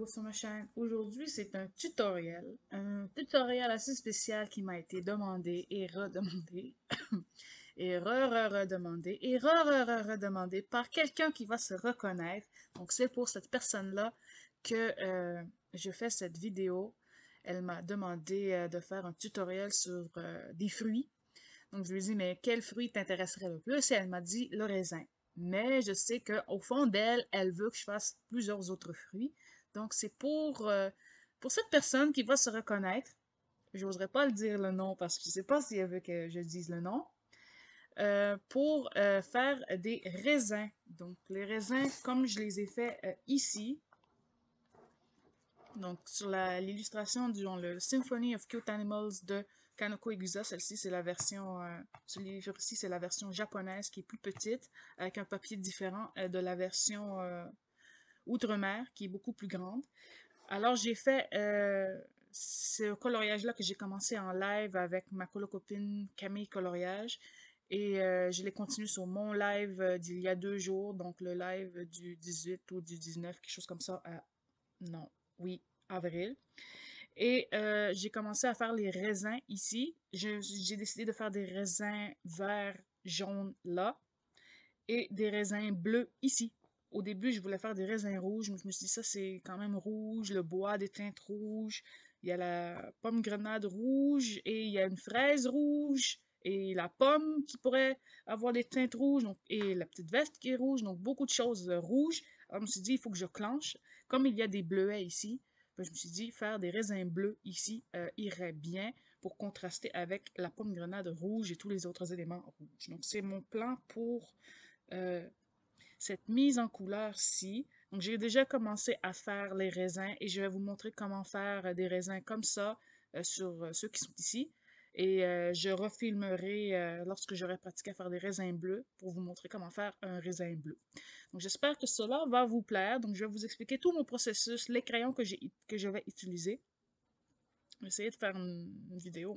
nouveau sur ma chaîne. Aujourd'hui, c'est un tutoriel assez spécial qui m'a été demandé et redemandé, et redemandé et redemandé par quelqu'un qui va se reconnaître. Donc, c'est pour cette personne-là que je fais cette vidéo. Elle m'a demandé de faire un tutoriel sur des fruits. Donc, je lui ai dit, mais quel fruit t'intéresserait le plus? Et elle m'a dit le raisin. Mais je sais qu'au fond d'elle, elle veut que je fasse plusieurs autres fruits. Donc, c'est pour cette personne qui va se reconnaître. J'oserais pas le dire le nom parce que je sais pas si elle veut que je dise le nom. Pour faire des raisins. Donc, les raisins, comme je les ai faits ici, donc, sur l'illustration du le Symphony of Cute Animals de Kanoko Egusa, celle-ci, c'est la version, ce livre-ci, c'est la version japonaise qui est plus petite, avec un papier différent de la version Outre-mer, qui est beaucoup plus grande. Alors, j'ai fait ce coloriage-là que j'ai commencé en live avec ma copine Camille Coloriage. Et je l'ai continué sur mon live d'il y a 2 jours, donc le live du 18 ou du 19, quelque chose comme ça. Non, oui, avril. Et j'ai commencé à faire les raisins ici. J'ai décidé de faire des raisins verts, jaunes là et des raisins bleus ici. Au début, je voulais faire des raisins rouges, mais je me suis dit, ça c'est quand même rouge, le bois des teintes rouges. Il y a la pomme grenade rouge et il y a une fraise rouge et la pomme qui pourrait avoir des teintes rouges donc, et la petite veste qui est rouge. Donc beaucoup de choses rouges. Alors je me suis dit, il faut que je clenche. Comme il y a des bleuets ici, ben, je me suis dit, faire des raisins bleus ici irait bien pour contraster avec la pomme grenade rouge et tous les autres éléments rouges. Donc c'est mon plan pour euh, cette mise en couleur-ci. Donc, j'ai déjà commencé à faire les raisins et je vais vous montrer comment faire des raisins comme ça sur ceux qui sont ici. Et je refilmerai lorsque j'aurai pratiqué à faire des raisins bleus pour vous montrer comment faire un raisin bleu. Donc, j'espère que cela va vous plaire. Donc, je vais vous expliquer tout mon processus, les crayons que je vais utiliser. Je vais essayer de faire une vidéo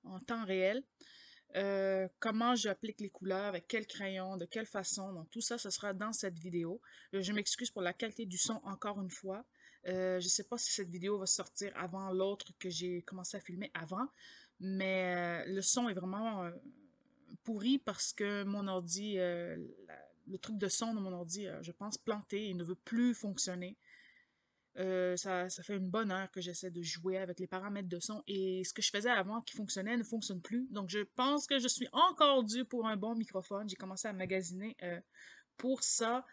en temps réel. Comment j'applique les couleurs, avec quel crayon, de quelle façon. Donc tout ça, ce sera dans cette vidéo. Je m'excuse pour la qualité du son encore une fois. Je ne sais pas si cette vidéo va sortir avant l'autre que j'ai commencé à filmer avant, mais le son est vraiment pourri parce que mon ordi, le truc de son de mon ordi, je pense, planté, il ne veut plus fonctionner. Ça fait une bonne heure que j'essaie de jouer avec les paramètres de son et ce que je faisais avant qui fonctionnait ne fonctionne plus. Donc je pense que je suis encore due pour un bon microphone. J'ai commencé à magasiner pour ça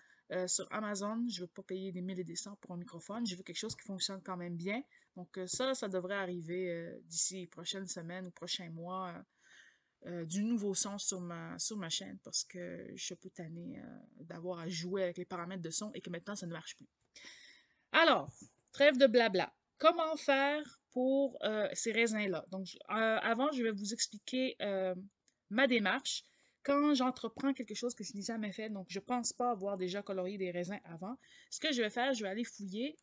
sur Amazon. Je veux pas payer des mille et des cents pour un microphone. Je veux quelque chose qui fonctionne quand même bien. Donc ça devrait arriver d'ici les prochaines semaines ou prochains mois. Du nouveau son sur ma chaîne parce que je suis un peu tannée d'avoir à jouer avec les paramètres de son et que maintenant ça ne marche plus. Alors, trêve de blabla. Comment faire pour ces raisins-là? Donc, avant, je vais vous expliquer ma démarche quand j'entreprends quelque chose que je n'ai jamais fait. Donc, je ne pense pas avoir déjà colorié des raisins avant. Ce que je vais faire, je vais aller fouiller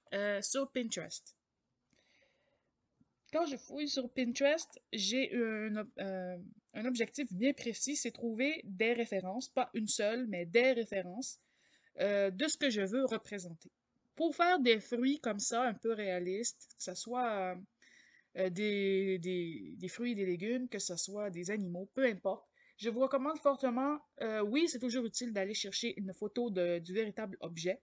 sur Pinterest. Quand je fouille sur Pinterest, j'ai un objectif bien précis, c'est trouver des références, pas une seule, mais des références de ce que je veux représenter. Pour faire des fruits comme ça, un peu réalistes, que ce soit des fruits et des légumes, que ce soit des animaux, peu importe, je vous recommande fortement, oui, c'est toujours utile d'aller chercher une photo du véritable objet,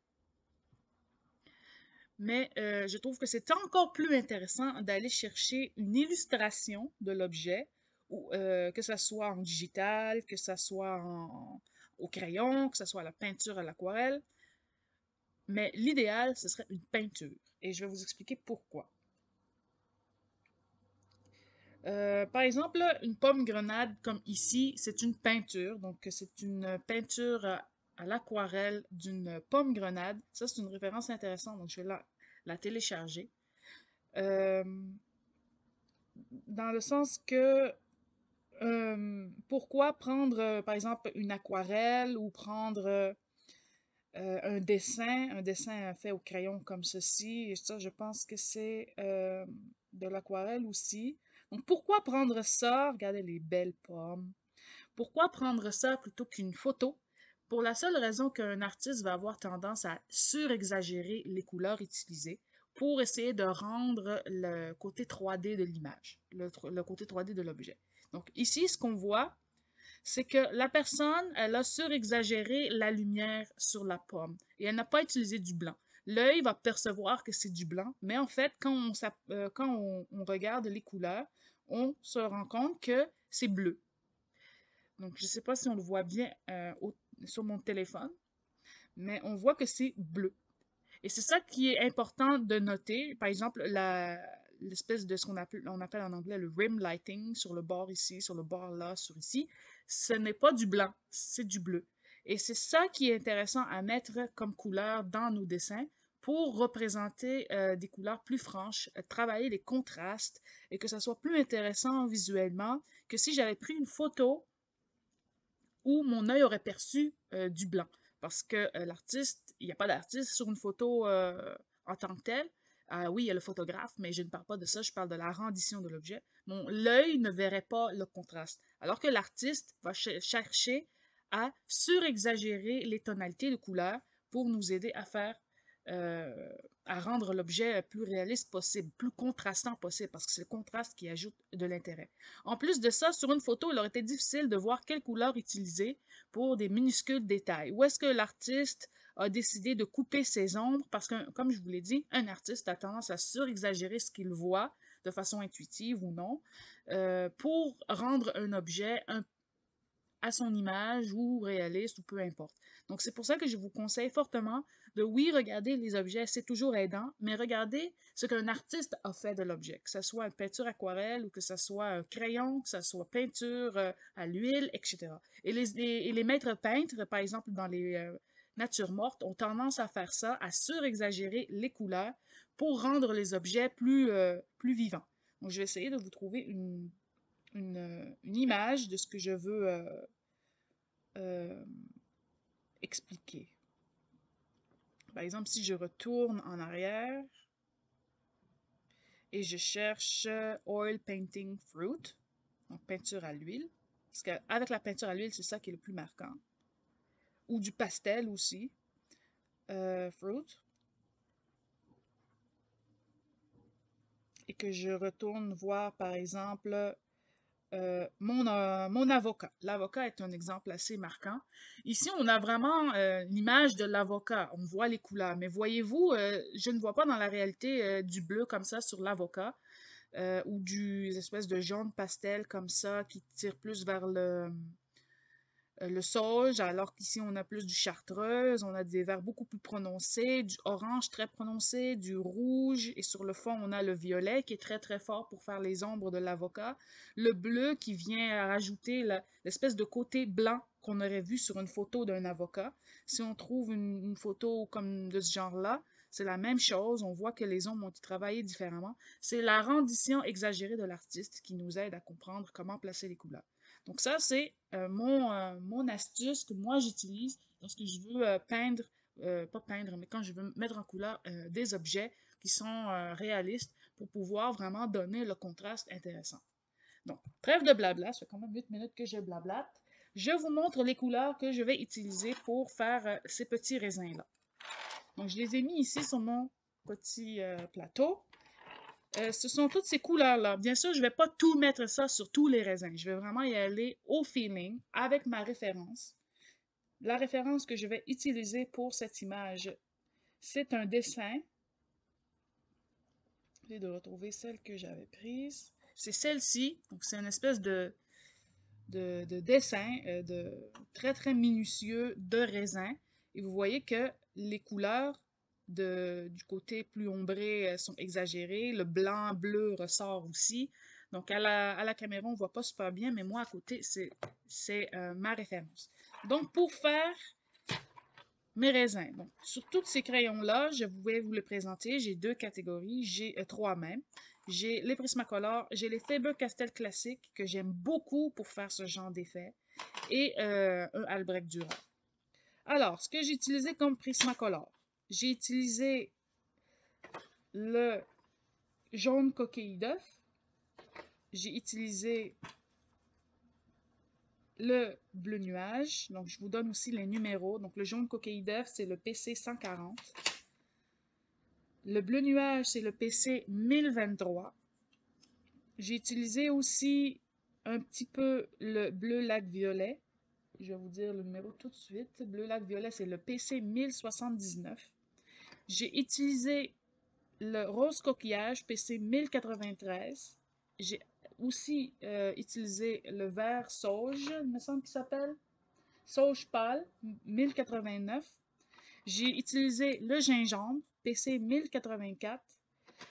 mais je trouve que c'est encore plus intéressant d'aller chercher une illustration de l'objet, ou que ce soit en digital, que ce soit au crayon, que ce soit à la peinture, à l'aquarelle. Mais l'idéal, ce serait une peinture. Et je vais vous expliquer pourquoi. Par exemple, une pomme grenade comme ici, c'est une peinture. Donc, c'est une peinture à l'aquarelle d'une pomme grenade. Ça, c'est une référence intéressante. Donc, je vais la télécharger. Euh, dans le sens que, pourquoi prendre, par exemple, une aquarelle ou prendre un dessin fait au crayon comme ceci, et ça, je pense que c'est de l'aquarelle aussi. Donc, pourquoi prendre ça? Regardez les belles pommes. Pourquoi prendre ça plutôt qu'une photo? pour la seule raison qu'un artiste va avoir tendance à surexagérer les couleurs utilisées pour essayer de rendre le côté 3D de l'image, le côté 3D de l'objet. Donc ici, ce qu'on voit, c'est que la personne, elle a surexagéré la lumière sur la pomme et elle n'a pas utilisé du blanc. L'œil va percevoir que c'est du blanc, mais en fait, quand on regarde les couleurs, on se rend compte que c'est bleu. Donc, je ne sais pas si on le voit bien sur mon téléphone, mais on voit que c'est bleu. Et c'est ça qui est important de noter. Par exemple, l'espèce de ce on appelle en anglais le rim lighting sur le bord ici, sur le bord là, sur ici, ce n'est pas du blanc, c'est du bleu. Et c'est ça qui est intéressant à mettre comme couleur dans nos dessins pour représenter des couleurs plus franches, travailler les contrastes et que ça soit plus intéressant visuellement que si j'avais pris une photo où mon œil aurait perçu du blanc. Parce que l'artiste, il n'y a pas d'artiste sur une photo en tant que telle. Oui, il y a le photographe, mais je ne parle pas de ça, je parle de la rendition de l'objet. L'œil ne verrait pas le contraste. Alors que l'artiste va chercher à surexagérer les tonalités de couleurs pour nous aider à faire euh, à rendre l'objet plus réaliste possible, plus contrastant possible, parce que c'est le contraste qui ajoute de l'intérêt. En plus de ça, sur une photo, il aurait été difficile de voir quelle couleur utiliser pour des minuscules détails. Où est-ce que l'artiste a décidé de couper ses ombres? Parce que, comme je vous l'ai dit, un artiste a tendance à surexagérer ce qu'il voit de façon intuitive ou non, pour rendre un objet à son image ou réaliste ou peu importe. Donc c'est pour ça que je vous conseille fortement de, oui, regarder les objets, c'est toujours aidant, mais regardez ce qu'un artiste a fait de l'objet, que ce soit une peinture aquarelle ou que ce soit un crayon, que ce soit peinture à l'huile, etc. Et les maîtres peintres, par exemple dans les natures mortes, ont tendance à faire ça, à surexagérer les couleurs pour rendre les objets plus vivants. Donc je vais essayer de vous trouver une image de ce que je veux euh, expliquer. Par exemple, si je retourne en arrière et je cherche Oil Painting Fruit, donc peinture à l'huile, parce qu'avec la peinture à l'huile, c'est ça qui est le plus marquant, ou du pastel aussi, Fruit, et que je retourne voir, par exemple, mon avocat. L'avocat est un exemple assez marquant. Ici, on a vraiment l'image de l'avocat. On voit les couleurs. Mais voyez-vous, je ne vois pas dans la réalité du bleu comme ça sur l'avocat ou du espèce de jaune pastel comme ça qui tire plus vers le sauge, alors qu'ici on a plus du chartreuse, on a des verts beaucoup plus prononcés, du orange très prononcé, du rouge, et sur le fond on a le violet qui est très très fort pour faire les ombres de l'avocat, le bleu qui vient rajouter l'espèce de côté blanc qu'on aurait vu sur une photo d'un avocat. Si on trouve une photo comme de ce genre-là, c'est la même chose, on voit que les ombres ont été travaillées différemment. C'est la rendition exagérée de l'artiste qui nous aide à comprendre comment placer les couleurs. Donc ça, c'est mon astuce que moi j'utilise lorsque je veux peindre, pas peindre, mais quand je veux mettre en couleur des objets qui sont réalistes pour pouvoir vraiment donner le contraste intéressant. Donc, trêve de blabla, ça fait quand même 8 minutes que je blablate. Je vous montre les couleurs que je vais utiliser pour faire ces petits raisins-là. Donc, je les ai mis ici sur mon petit plateau. Ce sont toutes ces couleurs-là. Bien sûr, je ne vais pas tout mettre ça sur tous les raisins. Je vais vraiment y aller au feeling avec ma référence. La référence que je vais utiliser pour cette image, c'est un dessin. Je vais de retrouver celle que j'avais prise. C'est celle-ci. Donc, c'est une espèce de dessin très, très minutieux de raisin. Et vous voyez que les couleurs du côté plus ombré sont exagérées. Le blanc-bleu ressort aussi. Donc, à la caméra, on ne voit pas super bien, mais moi, à côté, c'est ma référence. Donc, pour faire mes raisins, donc, sur tous ces crayons-là, je vais vous les présenter. J'ai deux catégories, j'ai trois même. J'ai les Prismacolor, j'ai les Faber-Castell classiques que j'aime beaucoup pour faire ce genre d'effet et un Albrecht Dürer. Alors, ce que j'ai utilisé comme Prismacolor, j'ai utilisé le jaune coquille d'œuf, j'ai utilisé le bleu nuage. Donc, je vous donne aussi les numéros. Donc, le jaune coquille d'œuf, c'est le PC 140. Le bleu nuage, c'est le PC 1023. J'ai utilisé aussi un petit peu le bleu lac violet. Je vais vous dire le numéro tout de suite. Bleu lac violet, c'est le PC 1079. J'ai utilisé le rose coquillage PC 1093. J'ai aussi utilisé le vert sauge, il me semble qu'il s'appelle. Sauge pâle 1089. J'ai utilisé le gingembre PC 1084.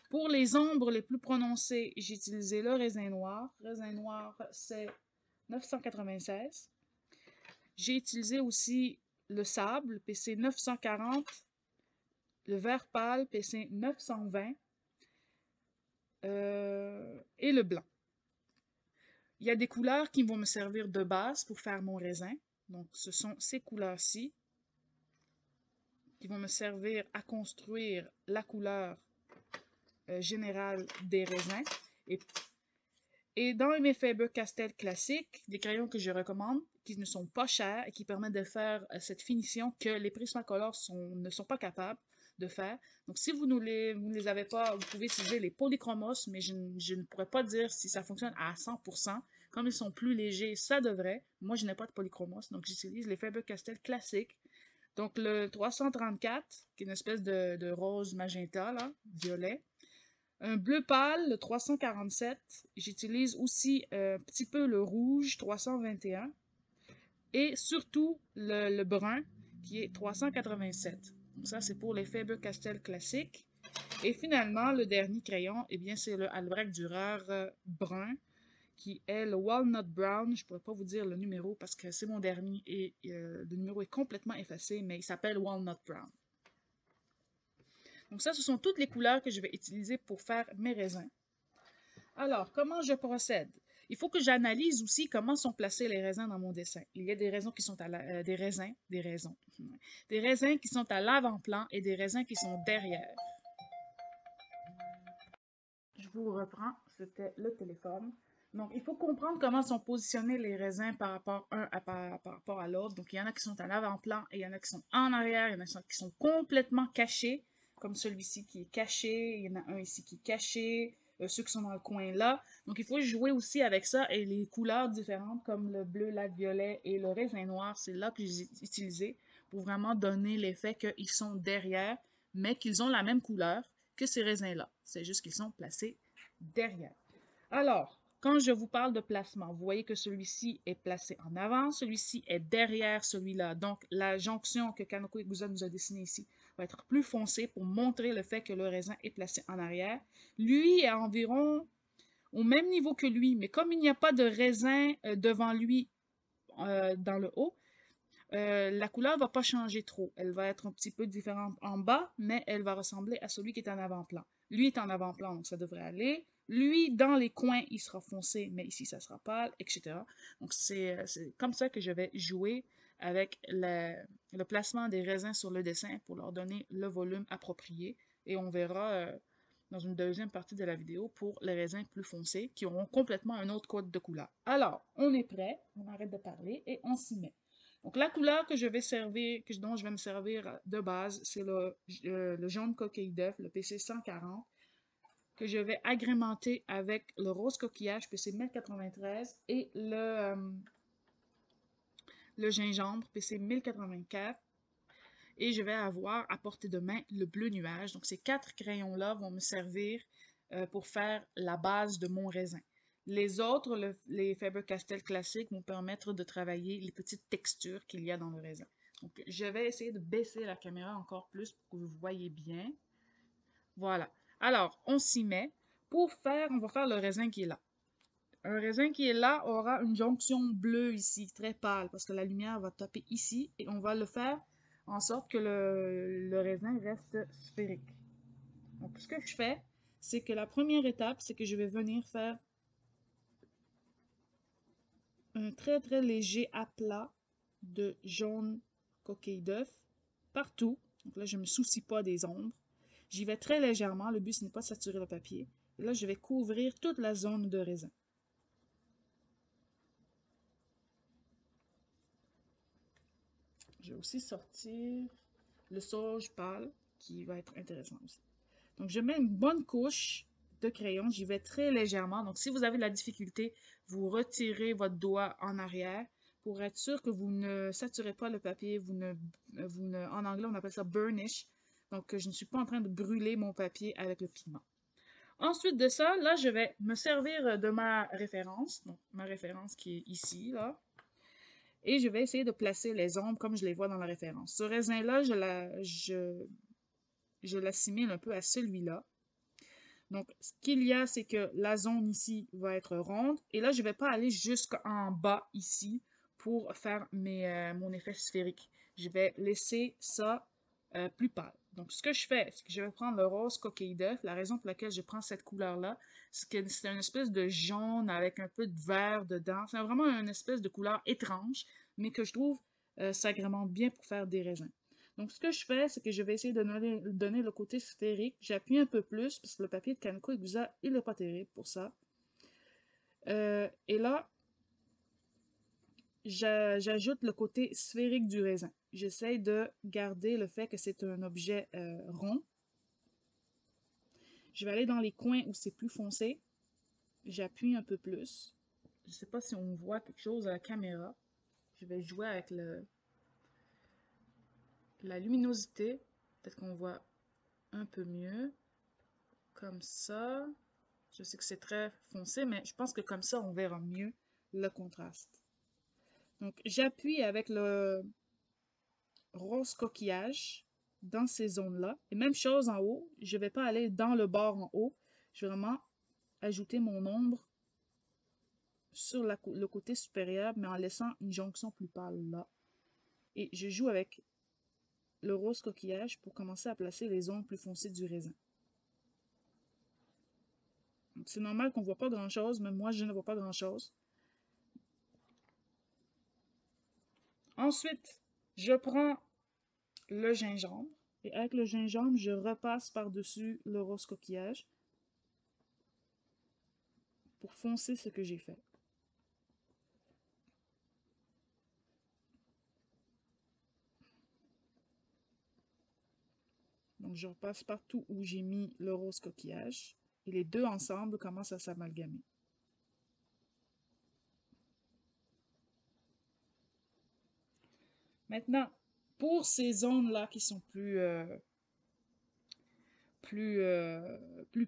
Pour les ombres les plus prononcées, j'ai utilisé le raisin noir. Raisin noir, c'est 996. J'ai utilisé aussi le sable, PC 940, le vert pâle, PC 920, et le blanc. Il y a des couleurs qui vont me servir de base pour faire mon raisin. Donc, ce sont ces couleurs-ci qui vont me servir à construire la couleur générale des raisins. Et dans mes Faber-Castell classiques, des crayons que je recommande, qui ne sont pas chers et qui permettent de faire cette finition que les Prismacolor ne sont pas capables de faire. Donc, si vous ne les avez pas, vous pouvez utiliser les polychromos, mais je ne pourrais pas dire si ça fonctionne à 100%. Comme ils sont plus légers, ça devrait. Moi, je n'ai pas de polychromos, donc j'utilise les Faber-Castell classiques. Donc, le 334, qui est une espèce de rose magenta, là, violet. Un bleu pâle, le 347. J'utilise aussi un petit peu le rouge, 321. Et surtout le brun, qui est 387. Donc ça, c'est pour les Faber-Castell classiques. Et finalement, le dernier crayon, eh bien, c'est le Albrecht Dürer brun, qui est le Walnut Brown. Je ne pourrais pas vous dire le numéro parce que c'est mon dernier et le numéro est complètement effacé, mais il s'appelle Walnut Brown. Donc ça, ce sont toutes les couleurs que je vais utiliser pour faire mes raisins. Alors, comment je procède? Il faut que j'analyse aussi comment sont placés les raisins dans mon dessin. Il y a des raisins qui sont à des raisins qui sont à l'avant-plan et des raisins qui sont derrière. Je vous reprends, c'était le téléphone. Donc, il faut comprendre comment sont positionnés les raisins par rapport par rapport à l'autre. Donc, il y en a qui sont à l'avant-plan et il y en a qui sont en arrière. Il y en a qui sont complètement cachés, comme celui-ci qui est caché. Il y en a un ici qui est caché. Ceux qui sont dans le coin là. Donc, il faut jouer aussi avec ça et les couleurs différentes comme le bleu, lac violet et le raisin noir. C'est là que j'ai utilisé pour vraiment donner l'effet qu'ils sont derrière, mais qu'ils ont la même couleur que ces raisins-là. C'est juste qu'ils sont placés derrière. Alors, quand je vous parle de placement, vous voyez que celui-ci est placé en avant, celui-ci est derrière celui-là. Donc, la jonction que Kanoko Igusa nous a dessinée ici va être plus foncée pour montrer le fait que le raisin est placé en arrière. Lui est environ au même niveau que lui, mais comme il n'y a pas de raisin devant lui dans le haut, la couleur ne va pas changer trop. Elle va être un petit peu différente en bas, mais elle va ressembler à celui qui est en avant-plan. Lui est en avant-plan, donc ça devrait aller. Lui, dans les coins, il sera foncé, mais ici, ça sera pâle, etc. Donc, c'est comme ça que je vais jouer avec le placement des raisins sur le dessin pour leur donner le volume approprié. Et on verra dans une deuxième partie de la vidéo pour les raisins plus foncés qui auront complètement un autre code de couleur. Alors, on est prêt, on arrête de parler et on s'y met. Donc, la couleur que je vais servir, dont je vais me servir de base, c'est le jaune coquille d'œuf, le PC 140, que je vais agrémenter avec le rose coquillage, PC 1093, et le gingembre, PC 1084. Et je vais avoir à portée de main le bleu nuage. Donc, ces 4 crayons-là vont me servir pour faire la base de mon raisin. Les autres, les Faber-Castell classiques, vont permettre de travailler les petites textures qu'il y a dans le raisin. Donc, je vais essayer de baisser la caméra encore plus pour que vous voyez bien. Voilà. Alors, on s'y met. On va faire le raisin qui est là. Un raisin qui est là aura une jonction bleue ici, très pâle, parce que la lumière va taper ici et on va le faire en sorte que le raisin reste sphérique. Donc, ce que je fais, c'est que la première étape, c'est que je vais venir faire un très très léger aplat de jaune coquille d'œuf partout. Donc là, je ne me soucie pas des ombres. J'y vais très légèrement. Le but, ce n'est pas de saturer le papier. Et là, je vais couvrir toute la zone de raisin. Je vais aussi sortir le sauge pâle, qui va être intéressant aussi. Donc, je mets une bonne couche de crayon. J'y vais très légèrement. Donc, si vous avez de la difficulté, vous retirez votre doigt en arrière pour être sûr que vous ne saturez pas le papier. En anglais, on appelle ça burnish. Donc, je ne suis pas en train de brûler mon papier avec le pigment. Ensuite de ça, là, je vais me servir de ma référence. Donc, ma référence qui est ici, là. Et je vais essayer de placer les ombres comme je les vois dans la référence. Ce raisin-là, je l'assimile un peu à celui-là. Donc, ce qu'il y a, c'est que la zone ici va être ronde. Et là, je ne vais pas aller jusqu'en bas ici pour faire mon effet sphérique. Je vais laisser ça plus pâle. Donc, ce que je fais, c'est que je vais prendre le rose coquille d'œuf. La raison pour laquelle je prends cette couleur-là, c'est que c'est une espèce de jaune avec un peu de vert dedans. C'est vraiment une espèce de couleur étrange, mais que je trouve s'agrémente bien pour faire des raisins. Donc, ce que je fais, c'est que je vais essayer de donner le côté sphérique. J'appuie un peu plus, parce que le papier de Kaneko Egusa, il n'est pas terrible pour ça. Et là, j'ajoute le côté sphérique du raisin. J'essaie de garder le fait que c'est un objet rond. Je vais aller dans les coins où c'est plus foncé. J'appuie un peu plus. Je ne sais pas si on voit quelque chose à la caméra. Je vais jouer avec la luminosité. Peut-être qu'on voit un peu mieux. Comme ça. Je sais que c'est très foncé, mais je pense que comme ça, on verra mieux le contraste. Donc, j'appuie avec le rose coquillage dans ces zones-là. Et même chose en haut, je ne vais pas aller dans le bord en haut. Je vais vraiment ajouter mon ombre sur le côté supérieur, mais en laissant une jonction plus pâle là. Et je joue avec le rose coquillage pour commencer à placer les ombres plus foncées du raisin. C'est normal qu'on ne voit pas grand-chose, mais moi, je ne vois pas grand-chose. Ensuite, je prends le gingembre. Et avec le gingembre, je repasse par-dessus le rose coquillage pour foncer ce que j'ai fait. Donc, je repasse partout où j'ai mis le rose coquillage. Et les deux ensemble commencent à s'amalgamer. Maintenant, pour ces zones-là qui sont plus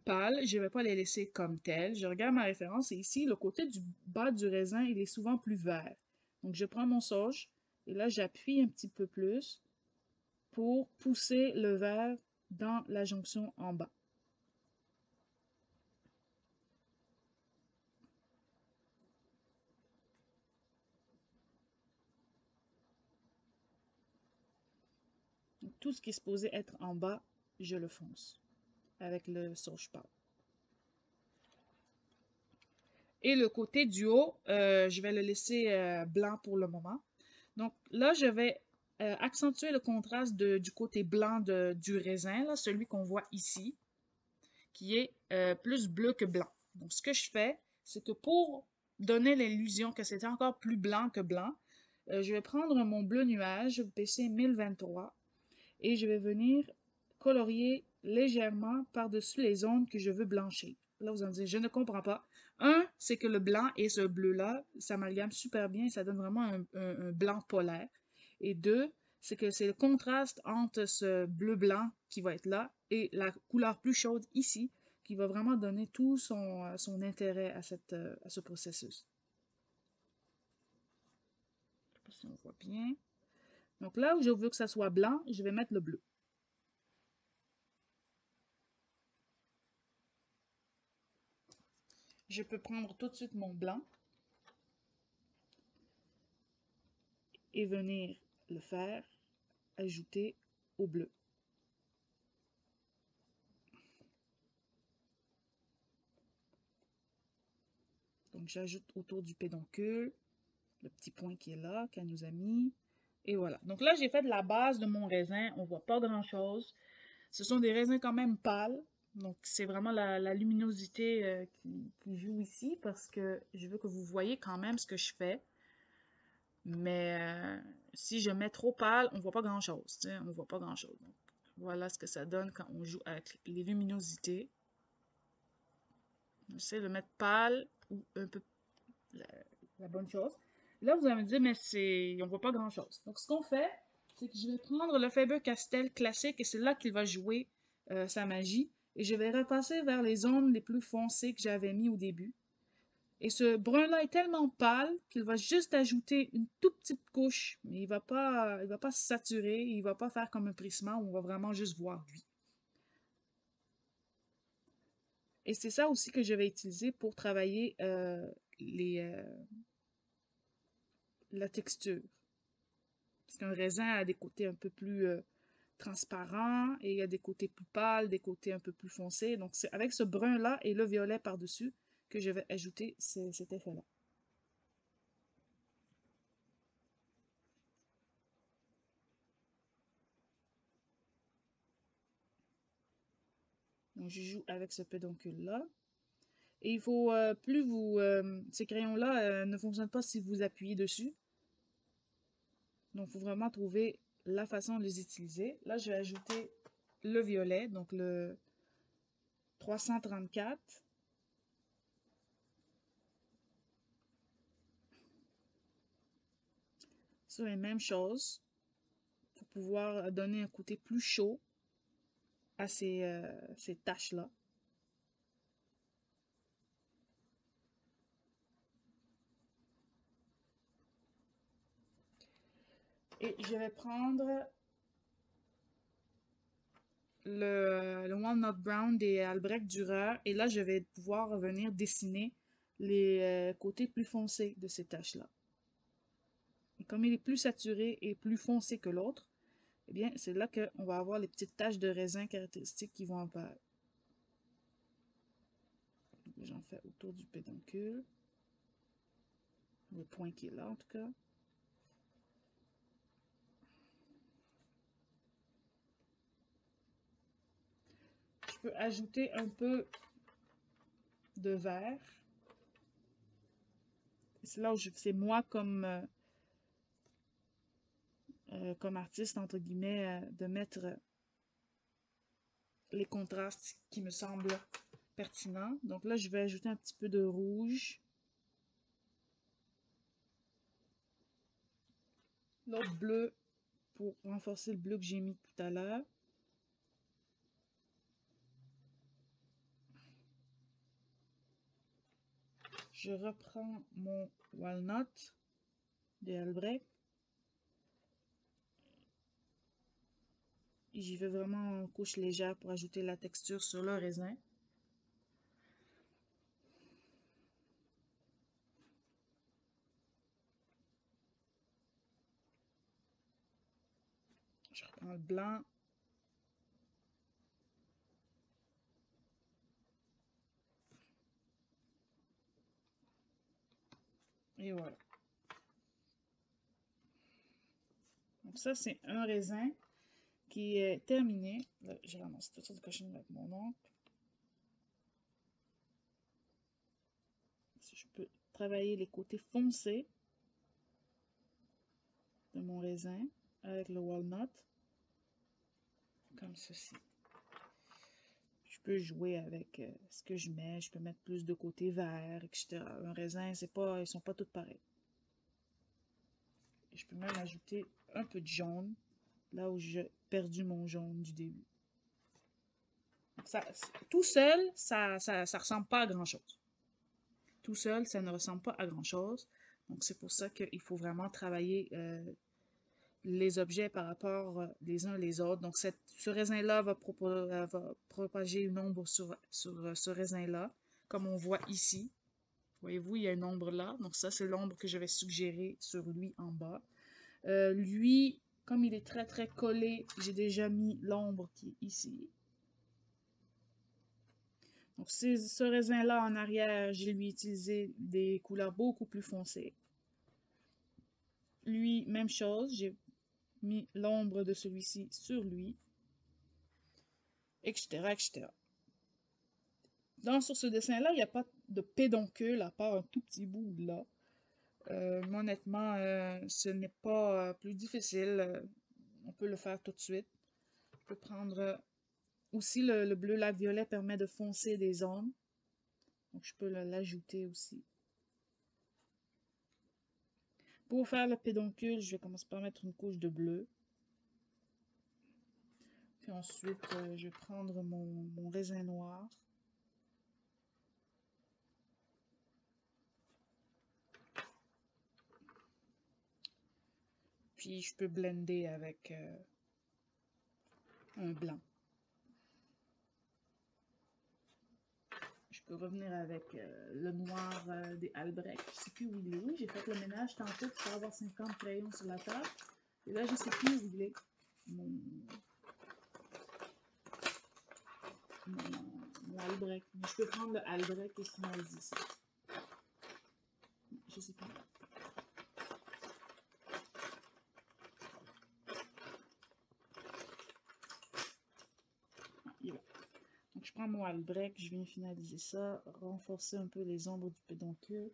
pâles, je ne vais pas les laisser comme telles. Je regarde ma référence et ici, le côté du bas du raisin, il est souvent plus vert. Donc, je prends mon sauge et là, j'appuie un petit peu plus pour pousser le vert dans la jonction en bas. Donc, tout ce qui est supposé être en bas, je le fonce avec le sauge pâle. Et le côté du haut, je vais le laisser blanc pour le moment. Donc là, je vais accentuer le contraste du côté blanc du raisin, là, celui qu'on voit ici, qui est plus bleu que blanc. Donc ce que je fais, c'est que pour donner l'illusion que c'était encore plus blanc que blanc, je vais prendre mon bleu nuage, PC 1023, et je vais venir colorier légèrement par-dessus les zones que je veux blanchir. Là, vous en dites, je ne comprends pas. Un, c'est que le blanc et ce bleu-là s'amalgament super bien, ça donne vraiment un blanc polaire. Et deux, c'est que c'est le contraste entre ce bleu-blanc qui va être là et la couleur plus chaude ici qui va vraiment donner tout son intérêt à ce processus. Je ne sais pas si on voit bien. Donc là où je veux que ça soit blanc, je vais mettre le bleu. Je peux prendre tout de suite mon blanc et venir le faire ajouter au bleu. Donc j'ajoute autour du pédoncule le petit point qui est là, qu'elle nous a mis. Et voilà. Donc là, j'ai fait de la base de mon raisin. On voit pas grand-chose. Ce sont des raisins quand même pâles. Donc c'est vraiment la luminosité qui joue ici parce que je veux que vous voyez quand même ce que je fais. Mais si je mets trop pâle, on voit pas grand-chose. On voit pas grand-chose. Donc, voilà ce que ça donne quand on joue avec les luminosités. J'essaie de mettre pâle ou un peu la, la bonne chose. Là, vous allez me dire, mais on voit pas grand-chose. Donc, ce qu'on fait, c'est que je vais prendre le Faber-Castell classique et c'est là qu'il va jouer sa magie. Et je vais repasser vers les zones les plus foncées que j'avais mis au début. Et ce brun-là est tellement pâle qu'il va juste ajouter une toute petite couche, mais il va pas se saturer, il va pas faire comme un prisme où on va vraiment juste voir lui. Et c'est ça aussi que je vais utiliser pour travailler les, la texture. Parce qu'un raisin a des côtés un peu plus transparents et il y a des côtés plus pâles, des côtés un peu plus foncés. Donc c'est avec ce brun-là et le violet par-dessus que je vais ajouter cet effet-là. Donc je joue avec ce pédoncule-là. Et il faut plus vous... ces crayons-là ne fonctionnent pas si vous appuyez dessus. Donc il faut vraiment trouver la façon de les utiliser. Là, je vais ajouter le violet, donc le 334. Sur les mêmes choses pour pouvoir donner un côté plus chaud à ces taches-là. Et je vais prendre le Walnut Brown des Albrecht Dürer et là, je vais pouvoir venir dessiner les côtés plus foncés de ces taches-là. Et comme il est plus saturé et plus foncé que l'autre, eh bien, c'est là qu'on va avoir les petites taches de raisin caractéristiques qui vont apparaître. J'en fais autour du pédoncule. Le point qui est là, en tout cas. Je peux ajouter un peu de vert. C'est là où c'est moi comme artiste, entre guillemets, de mettre les contrastes qui me semblent pertinents. Donc là, je vais ajouter un petit peu de rouge. L'autre bleu pour renforcer le bleu que j'ai mis tout à l'heure. Je reprends mon walnut de Albrecht. Et j'y vais vraiment en couche légère pour ajouter la texture sur le raisin. Je reprends le blanc. Et voilà. Donc ça, c'est un raisin qui est terminé. Là, j'ai ramassé toutes sortes de cochonneries avec mon oncle. Si je peux travailler les côtés foncés de mon raisin avec le walnut, comme ceci. Je peux jouer avec ce que je mets. Je peux mettre plus de côté vert, etc. Un raisin, ils sont pas tous pareils. Et je peux même ajouter un peu de jaune, là où j'ai perdu mon jaune du début. Ça, tout seul, ça ressemble pas à grand-chose. Tout seul, ça ne ressemble pas à grand-chose. Donc, c'est pour ça qu'il faut vraiment travailler les objets par rapport les uns les autres. Donc, ce raisin-là va propager une ombre sur ce raisin-là, comme on voit ici. Voyez-vous, il y a une ombre là. Donc, ça, c'est l'ombre que je vais suggérer sur lui en bas. Lui, comme il est très, très collé, j'ai déjà mis l'ombre qui est ici. Donc, ce raisin-là en arrière, j'ai lui utilisé des couleurs beaucoup plus foncées. Lui, même chose, j'ai mis l'ombre de celui-ci sur lui, etc., etc. Sur ce dessin-là, il n'y a pas de pédoncule à part un tout petit bout là. Mais honnêtement, ce n'est pas plus difficile. On peut le faire tout de suite. On peut prendre aussi le bleu lac violet permet de foncer des ombres. Donc je peux l'ajouter aussi. Pour faire le pédoncule, je vais commencer par mettre une couche de bleu. Puis ensuite, je vais prendre mon raisin noir. Puis je peux blender avec un blanc. Je peux revenir avec le noir des Albrecht. Je ne sais plus où il est. J'ai fait le ménage tantôt pour avoir 50 crayons sur la table. Et là, je ne sais plus où il est. Mon Albrecht. Mais je peux prendre le Albrecht et finaliser ça. Je sais plus. Il est là. Donc, je prends mon Albrecht, je viens finaliser ça, renforcer un peu les ombres du pédoncule.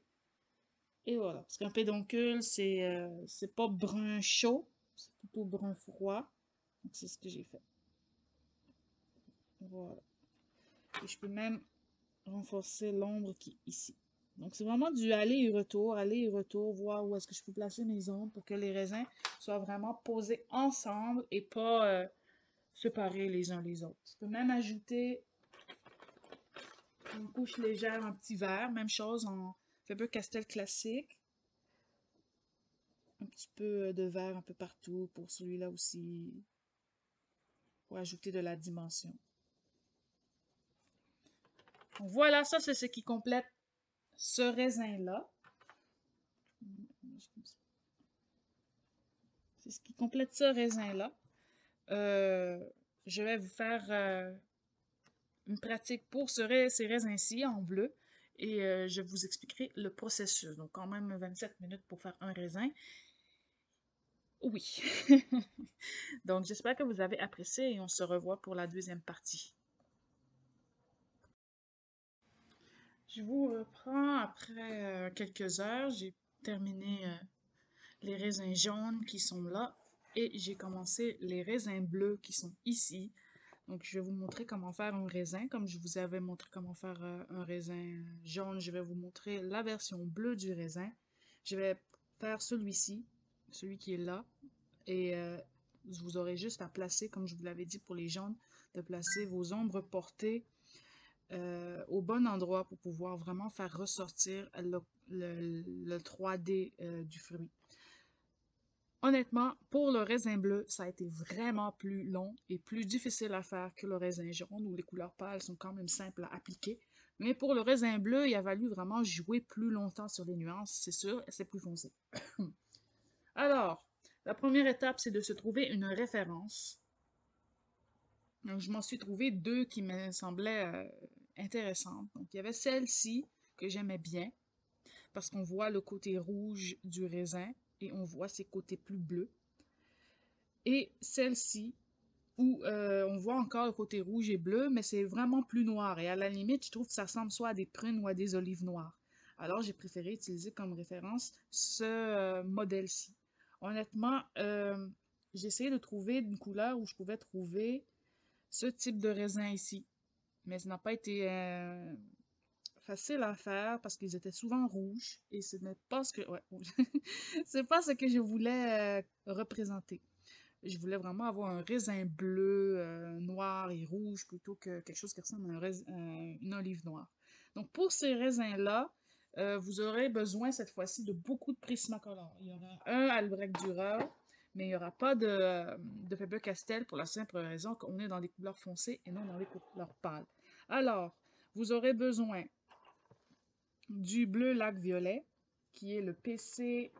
Et voilà. Parce qu'un pédoncule, c'est pas brun chaud, c'est plutôt brun froid. Donc, c'est ce que j'ai fait. Voilà. Et je peux même renforcer l'ombre qui est ici. Donc, c'est vraiment du aller et retour, voir où est-ce que je peux placer mes ombres pour que les raisins soient vraiment posés ensemble et pas séparés les uns les autres. Je peux même ajouter une couche légère en petit vert, même chose en Faber-Castell classique. Un petit peu de vert un peu partout pour celui-là aussi, pour ajouter de la dimension. Donc voilà, ça c'est ce qui complète ce raisin-là. C'est ce qui complète ce raisin-là. Je vais vous faire une pratique pour ces raisins-ci en bleu et je vous expliquerai le processus. Donc quand même 27 minutes pour faire un raisin. Oui. Donc j'espère que vous avez apprécié et on se revoit pour la deuxième partie. Je vous reprends après quelques heures. J'ai terminé les raisins jaunes qui sont là et j'ai commencé les raisins bleus qui sont ici. Donc, je vais vous montrer comment faire un raisin. Comme je vous avais montré comment faire un raisin jaune, je vais vous montrer la version bleue du raisin. Je vais faire celui-ci, celui qui est là. Et vous aurez juste à placer, comme je vous l'avais dit pour les jaunes, de placer vos ombres portées au bon endroit pour pouvoir vraiment faire ressortir le 3D du fruit. Honnêtement, pour le raisin bleu, ça a été vraiment plus long et plus difficile à faire que le raisin jaune, où les couleurs pâles sont quand même simples à appliquer. Mais pour le raisin bleu, il a fallu vraiment jouer plus longtemps sur les nuances, c'est sûr, et c'est plus foncé. Alors, la première étape, c'est de se trouver une référence. Donc, je m'en suis trouvé deux qui me semblaient intéressantes. Donc, il y avait celle-ci que j'aimais bien, parce qu'on voit le côté rouge du raisin et on voit ses côtés plus bleus. Et celle-ci, où on voit encore le côté rouge et bleu, mais c'est vraiment plus noir. Et à la limite, je trouve que ça ressemble soit à des prunes ou à des olives noires. Alors, j'ai préféré utiliser comme référence ce modèle-ci. Honnêtement, j'ai essayé de trouver une couleur où je pouvais trouver ce type de raisin ici. Mais ça n'a pas été facile à faire parce qu'ils étaient souvent rouges et ce n'est pas ce que ouais, c'est pas ce que je voulais représenter. Je voulais vraiment avoir un raisin bleu, noir et rouge plutôt que quelque chose qui ressemble à une olive noire. Donc pour ces raisins-là, vous aurez besoin cette fois-ci de beaucoup de Prismacolor. Il y aura un Albrecht Dürer, mais il n'y aura pas de Faber-Castell pour la simple raison qu'on est dans des couleurs foncées et non dans les couleurs pâles. Alors, vous aurez besoin du bleu lac violet, qui est le PC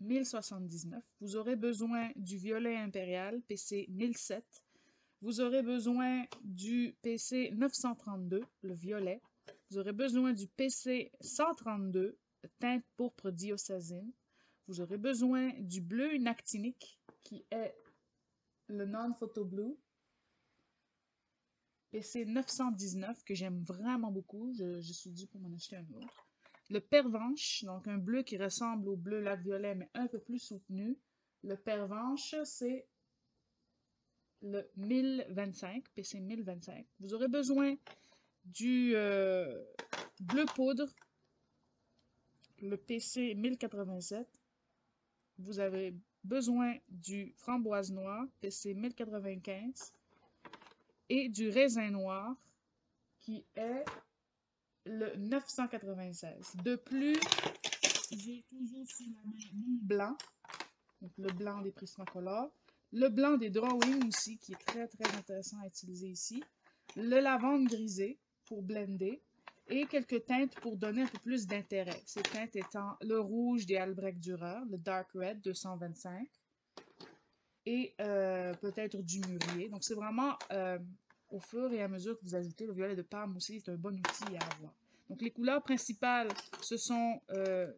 1079. Vous aurez besoin du violet impérial, PC 1007. Vous aurez besoin du PC 932, le violet. Vous aurez besoin du PC 132, teinte pourpre diocésine. Vous aurez besoin du bleu inactinique, qui est le non-photo blue. PC 919, que j'aime vraiment beaucoup. Je suis due pour m'en acheter un autre. Le pervenche, donc un bleu qui ressemble au bleu lac violet, mais un peu plus soutenu. Le pervenche, c'est le 1025, PC 1025. Vous aurez besoin du bleu poudre, le PC 1087. Vous avez besoin du framboise noire, PC 1095, et du raisin noir, qui est le 996. De plus, j'ai toujours sur la main mon blanc, donc le blanc des Prismacolor, le blanc des Drawing aussi, qui est très très intéressant à utiliser ici, le lavande grisé pour blender, et quelques teintes pour donner un peu plus d'intérêt. Ces teintes étant le rouge des Albrecht Dürer, le Dark Red 225, et peut-être du mûrier. Donc c'est vraiment au fur et à mesure que vous ajoutez le violet de Parme aussi, c'est un bon outil à avoir. Donc les couleurs principales, ce sont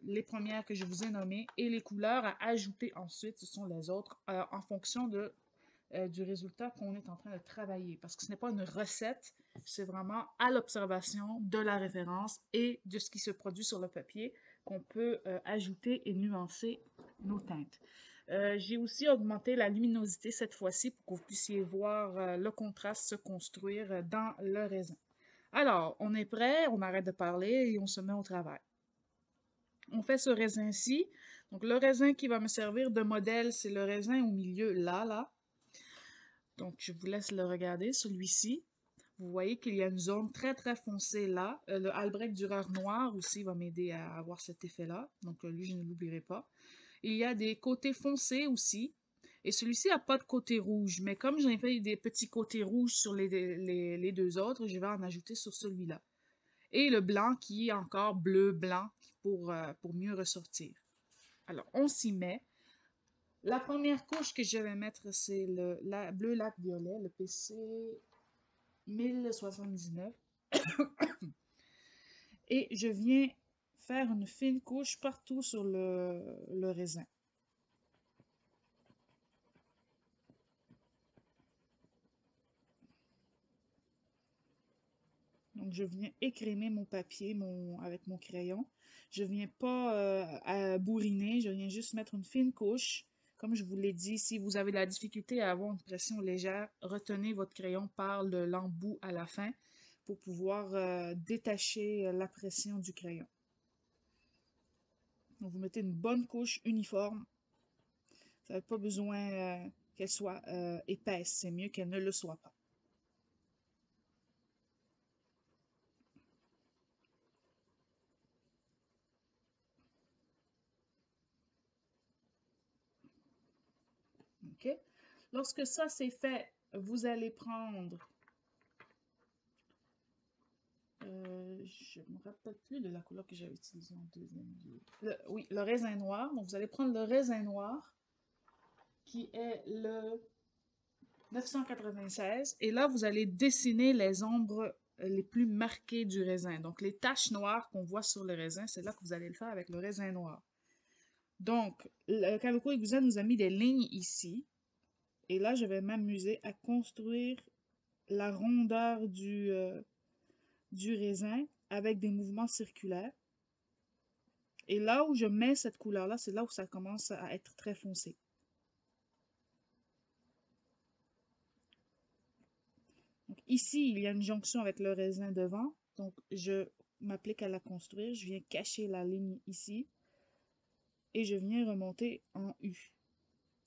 les premières que je vous ai nommées, et les couleurs à ajouter ensuite, ce sont les autres, en fonction du résultat qu'on est en train de travailler. Parce que ce n'est pas une recette, c'est vraiment à l'observation de la référence et de ce qui se produit sur le papier qu'on peut ajouter et nuancer nos teintes. J'ai aussi augmenté la luminosité cette fois-ci pour que vous puissiez voir le contraste se construire dans le raisin. Alors, on est prêt, on arrête de parler et on se met au travail. On fait ce raisin-ci. Donc, le raisin qui va me servir de modèle, c'est le raisin au milieu, là. Donc, je vous laisse le regarder, celui-ci. Vous voyez qu'il y a une zone très, très foncée là. Le Albrecht Dürer noir aussi va m'aider à avoir cet effet-là. Donc, lui, je ne l'oublierai pas. Il y a des côtés foncés aussi. Et celui-ci n'a pas de côté rouge. Mais comme j'ai fait des petits côtés rouges sur les deux autres, je vais en ajouter sur celui-là. Et le blanc qui est encore bleu-blanc pour mieux ressortir. Alors, on s'y met. La première couche que je vais mettre, c'est le bleu lac violet, le PC 1079. Et je viens faire une fine couche partout sur le raisin. Donc, je viens écrémer mon papier avec mon crayon. Je viens pas bourriner, je viens juste mettre une fine couche. Comme je vous l'ai dit, si vous avez de la difficulté à avoir une pression légère, retenez votre crayon par l'embout à la fin pour pouvoir détacher la pression du crayon. Donc, vous mettez une bonne couche uniforme. Vous n'avez pas besoin qu'elle soit épaisse, c'est mieux qu'elle ne le soit pas. OK? Lorsque ça c'est fait, vous allez prendre, je ne me rappelle plus de la couleur que j'avais utilisée en deuxième lieu. Oui, le raisin noir. Donc vous allez prendre le raisin noir qui est le 996 et là vous allez dessiner les ombres les plus marquées du raisin. Donc les taches noires qu'on voit sur le raisin, c'est là que vous allez le faire avec le raisin noir. Donc, le Kaweco Igusa nous a mis des lignes ici. Et là, je vais m'amuser à construire la rondeur du raisin avec des mouvements circulaires. Et là où je mets cette couleur-là, c'est là où ça commence à être très foncé. Donc ici, il y a une jonction avec le raisin devant. Donc, je m'applique à la construire. Je viens cacher la ligne ici. Et je viens remonter en U.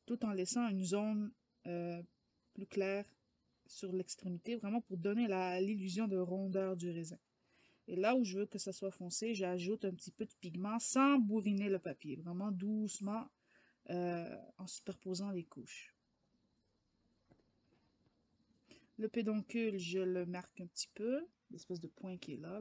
Tout en laissant une zone plus claire sur l'extrémité, vraiment pour donner l'illusion de rondeur du raisin. Et là où je veux que ça soit foncé, j'ajoute un petit peu de pigment sans bourriner le papier, vraiment doucement en superposant les couches. Le pédoncule, je le marque un petit peu, l'espèce de point qui est là.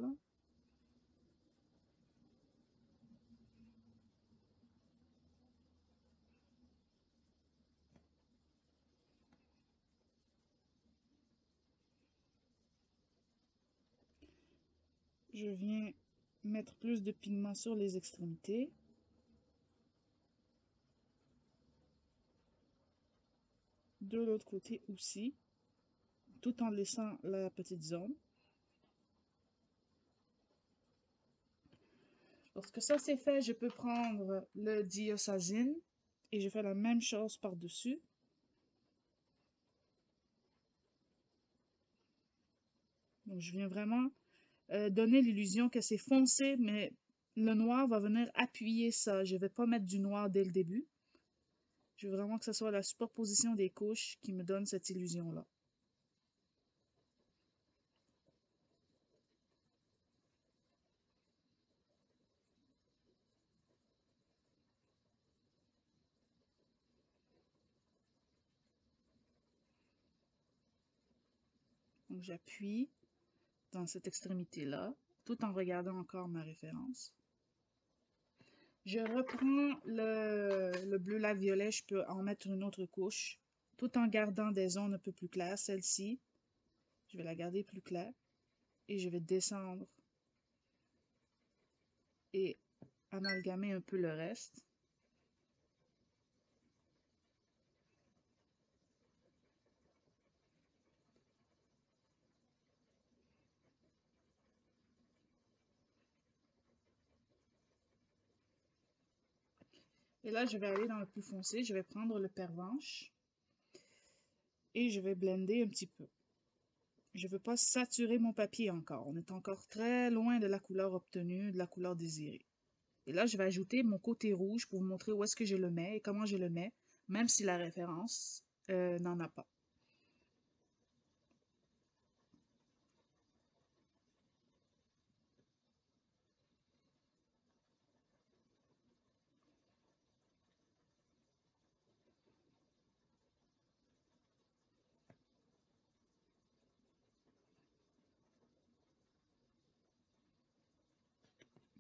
Je viens mettre plus de pigment sur les extrémités. De l'autre côté aussi, tout en laissant la petite zone. Lorsque ça c'est fait, je peux prendre le diosazine et je fais la même chose par-dessus. Donc, je viens vraiment donner l'illusion que c'est foncé, mais le noir va venir appuyer ça. Je ne vais pas mettre du noir dès le début. Je veux vraiment que ce soit la superposition des couches qui me donne cette illusion-là. Donc, j'appuie dans cette extrémité-là, tout en regardant encore ma référence. Je reprends le bleu lac violet, je peux en mettre une autre couche, tout en gardant des zones un peu plus claires. Celle-ci, je vais la garder plus claire et je vais descendre et amalgamer un peu le reste. Et là, je vais aller dans le plus foncé, je vais prendre le pervenche et je vais blender un petit peu. Je ne veux pas saturer mon papier encore. On est encore très loin de la couleur obtenue, de la couleur désirée. Et là, je vais ajouter mon côté rouge pour vous montrer où est-ce que je le mets et comment je le mets, même si la référence n'en a pas.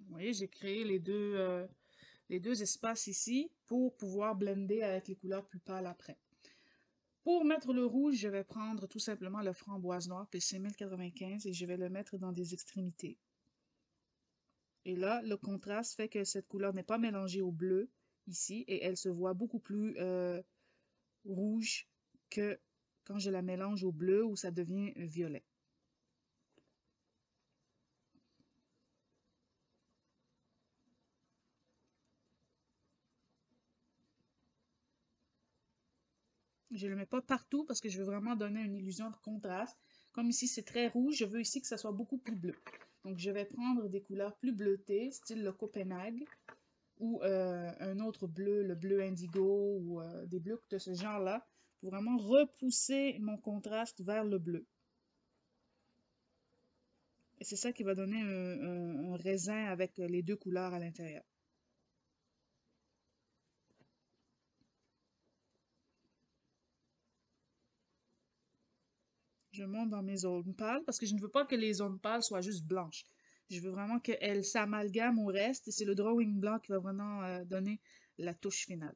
Vous voyez, j'ai créé les deux espaces ici pour pouvoir blender avec les couleurs plus pâles après. Pour mettre le rouge, je vais prendre tout simplement le framboise noir PC 1095 et je vais le mettre dans des extrémités. Et là, le contraste fait que cette couleur n'est pas mélangée au bleu ici et elle se voit beaucoup plus rouge que quand je la mélange au bleu où ça devient violet. Je ne le mets pas partout parce que je veux vraiment donner une illusion de contraste. Comme ici, c'est très rouge, je veux ici que ça soit beaucoup plus bleu. Donc, je vais prendre des couleurs plus bleutées, style le Copenhague, ou un autre bleu, le bleu indigo, ou des bleus de ce genre-là, pour vraiment repousser mon contraste vers le bleu. Et c'est ça qui va donner un raisin avec les deux couleurs à l'intérieur. Je monte dans mes zones pâles parce que je ne veux pas que les zones pâles soient juste blanches. Je veux vraiment qu'elles s'amalgament au reste et c'est le drawing blanc qui va vraiment donner la touche finale.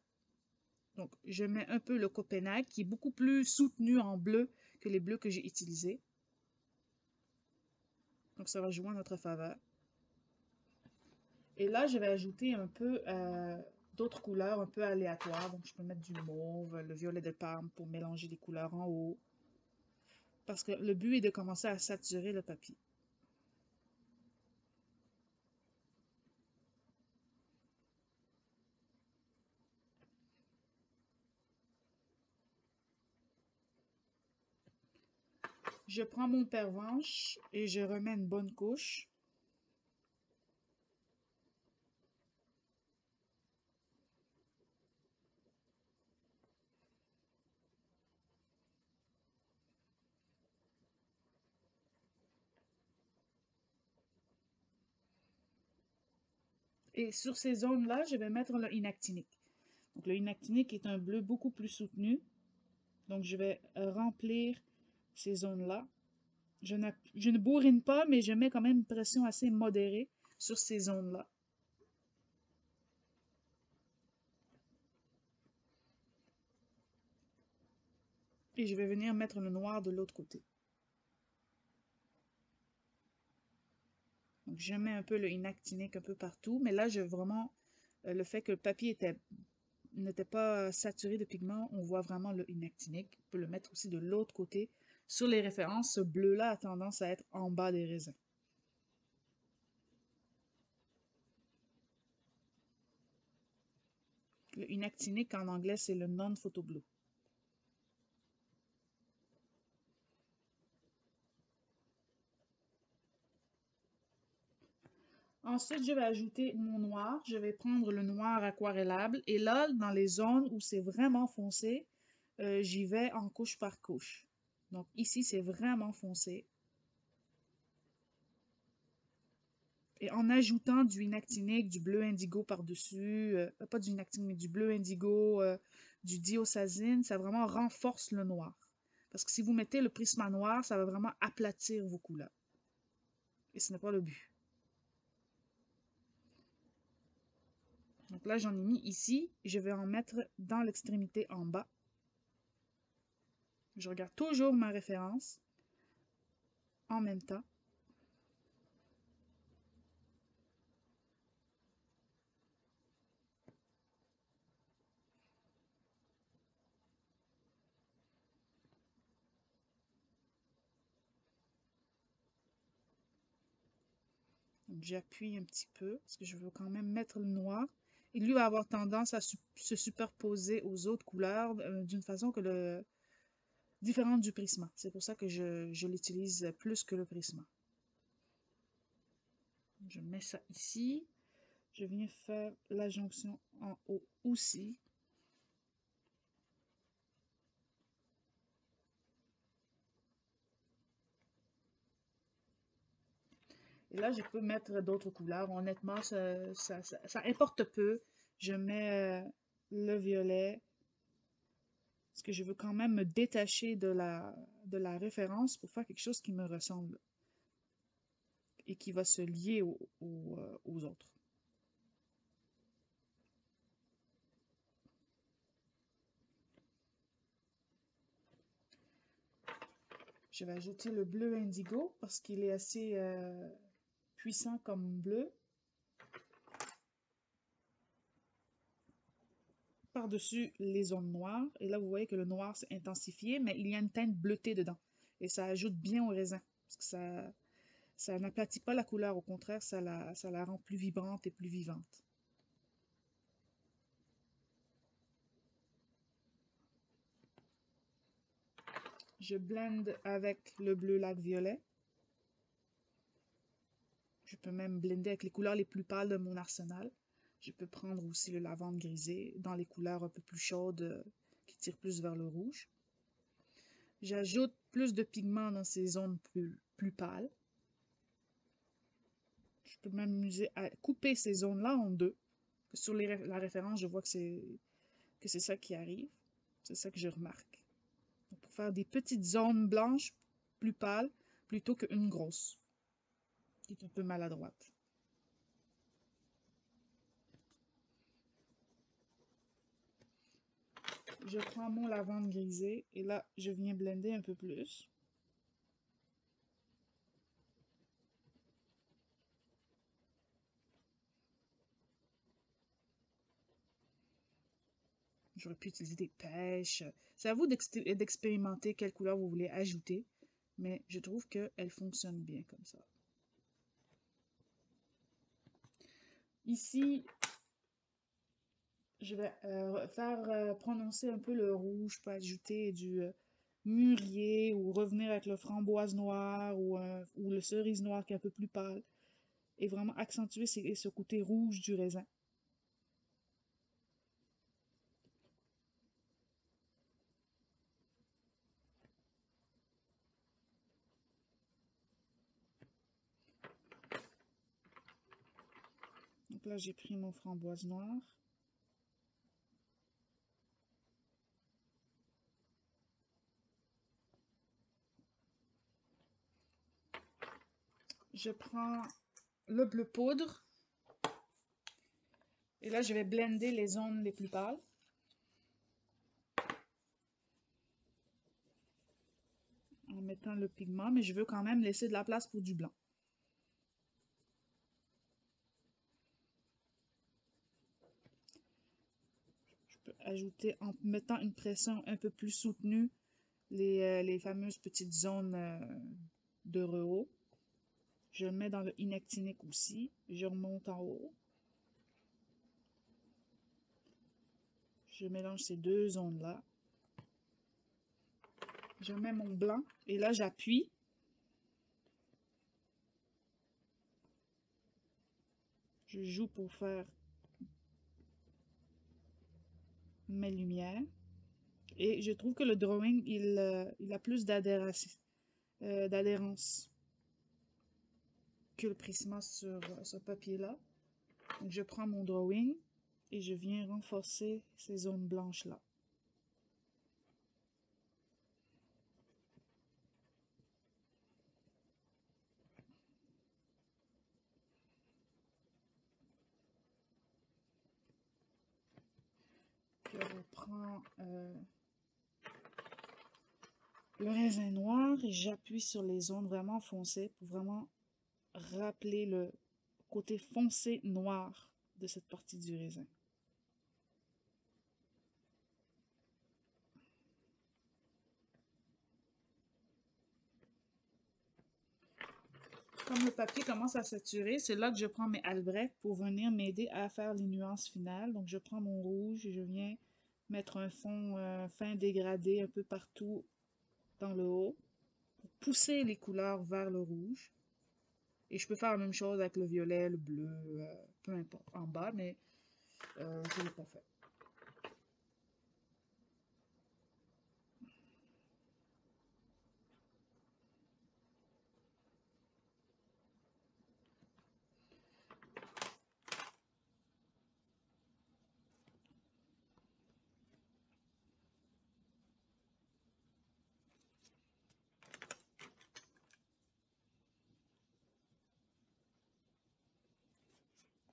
Donc, je mets un peu le Copenhague qui est beaucoup plus soutenu en bleu que les bleus que j'ai utilisés. Donc, ça va jouer en notre faveur. Et là, je vais ajouter un peu d'autres couleurs un peu aléatoires. Donc, je peux mettre du mauve, le violet de Parme pour mélanger les couleurs en haut. Parce que le but est de commencer à saturer le papier. Je prends mon pervenche et je remets une bonne couche. Et sur ces zones-là, je vais mettre le inactinique. Donc le inactinique est un bleu beaucoup plus soutenu. Donc je vais remplir ces zones-là. Je ne bourrine pas, mais je mets quand même une pression assez modérée sur ces zones-là. Et je vais venir mettre le noir de l'autre côté. Donc je mets un peu le inactinique un peu partout, mais là, je vraiment le fait que le papier n'était pas saturé de pigments, on voit vraiment le inactinique. On peut le mettre aussi de l'autre côté. Sur les références, ce bleu-là a tendance à être en bas des raisins. Le inactinique, en anglais, c'est le non-photo blue. Ensuite, je vais ajouter mon noir. Je vais prendre le noir aquarellable. Et là, dans les zones où c'est vraiment foncé, j'y vais en couche par couche. Donc ici, c'est vraiment foncé. Et en ajoutant du inactinique, du bleu indigo par-dessus, pas du inactinique, mais du bleu indigo, du diosazine, ça vraiment renforce le noir. Parce que si vous mettez le prisma noir, ça va vraiment aplatir vos couleurs. Et ce n'est pas le but. Donc là, j'en ai mis ici. Je vais en mettre dans l'extrémité en bas. Je regarde toujours ma référence en même temps. J'appuie un petit peu parce que je veux quand même mettre le noir. Et lui va avoir tendance à se superposer aux autres couleurs d'une façon différente du prisma. C'est pour ça que je l'utilise plus que le prisma. Je mets ça ici. Je viens faire la jonction en haut aussi. Et là, je peux mettre d'autres couleurs. Honnêtement, ça importe peu. Je mets le violet parce que je veux quand même me détacher de la référence pour faire quelque chose qui me ressemble et qui va se lier aux autres. Je vais ajouter le bleu indigo parce qu'il est assez puissant comme bleu. Par-dessus les zones noires. Et là, vous voyez que le noir s'est intensifié, mais il y a une teinte bleutée dedans. Et ça ajoute bien au raisin. Parce que ça n'aplatit pas la couleur. Au contraire, ça la rend plus vibrante et plus vivante. Je blende avec le bleu lac violet. Je peux même blender avec les couleurs les plus pâles de mon arsenal. Je peux prendre aussi le lavande grisé dans les couleurs un peu plus chaudes qui tirent plus vers le rouge. J'ajoute plus de pigments dans ces zones plus pâles. Je peux m'amuser à couper ces zones-là en deux. Sur la référence, je vois que c'est ça qui arrive. C'est ça que je remarque. Donc, pour faire des petites zones blanches plus pâles plutôt qu'une grosse, qui est un peu maladroite. Je prends mon lavande grisé et là, je viens blender un peu plus. J'aurais pu utiliser des pêches. C'est à vous d'expérimenter quelle couleur vous voulez ajouter, mais je trouve qu'elle fonctionne bien comme ça. Ici, je vais faire prononcer un peu le rouge. Je peux ajouter du mûrier ou revenir avec le framboise noir ou le cerise noir qui est un peu plus pâle et vraiment accentuer ce côté rouge du raisin. Donc là, j'ai pris mon framboise noire. Je prends le bleu poudre. Et là, je vais blender les zones les plus pâles. En mettant le pigment, mais je veux quand même laisser de la place pour du blanc. Je peux ajouter, en mettant une pression un peu plus soutenue, les fameuses petites zones de rehaut. Je le mets dans le inactinique aussi. Je remonte en haut. Je mélange ces deux zones-là. Je mets mon blanc et là, j'appuie. Je joue pour faire mes lumières. Et je trouve que le drawing, il a plus d'adhérence que le Prisma sur ce papier-là. Donc, je prends mon drawing et je viens renforcer ces zones blanches-là. Je reprends le raisin noir et j'appuie sur les zones vraiment foncées pour vraiment rappeler le côté foncé noir de cette partie du raisin. Comme le papier commence à saturer, c'est là que je prends mes Albrecht pour venir m'aider à faire les nuances finales. Donc je prends mon rouge et je viens mettre un fond fin dégradé un peu partout dans le haut pour pousser les couleurs vers le rouge. Et je peux faire la même chose avec le violet, le bleu, peu importe, en bas, mais je ne l'ai pas fait.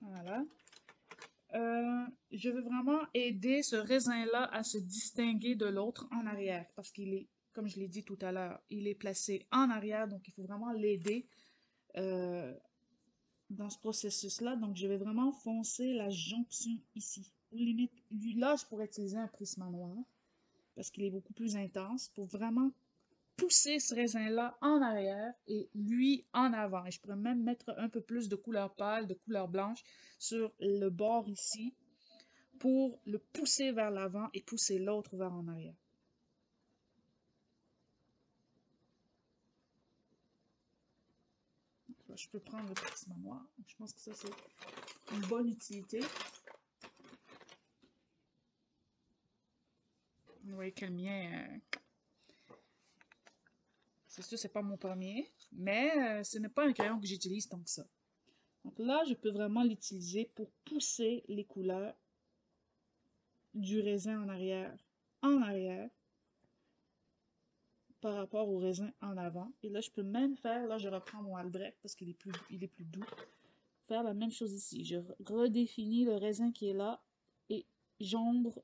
Voilà. Je veux vraiment aider ce raisin-là à se distinguer de l'autre en arrière parce qu'il est, comme je l'ai dit tout à l'heure, il est placé en arrière, donc il faut vraiment l'aider euh, dans ce processus-là. Donc, je vais vraiment foncer la jonction ici. Ou limite, là, je pourrais utiliser un prisme noir parce qu'il est beaucoup plus intense pour vraiment pousser ce raisin-là en arrière et lui en avant. Et je pourrais même mettre un peu plus de couleur pâle, de couleur blanche sur le bord ici pour le pousser vers l'avant et pousser l'autre vers en arrière. Je peux prendre le petit noir. Je pense que ça, c'est une bonne utilité. Vous voyez que le mien, c'est sûr, c'est pas mon premier, mais ce n'est pas un crayon que j'utilise tant que ça. Donc là, je peux vraiment l'utiliser pour pousser les couleurs du raisin en arrière, par rapport au raisin en avant. Et là, je peux même faire, là, je reprends mon Albrecht parce qu'il est plus doux. Faire la même chose ici. Je redéfinis le raisin qui est là et j'ombre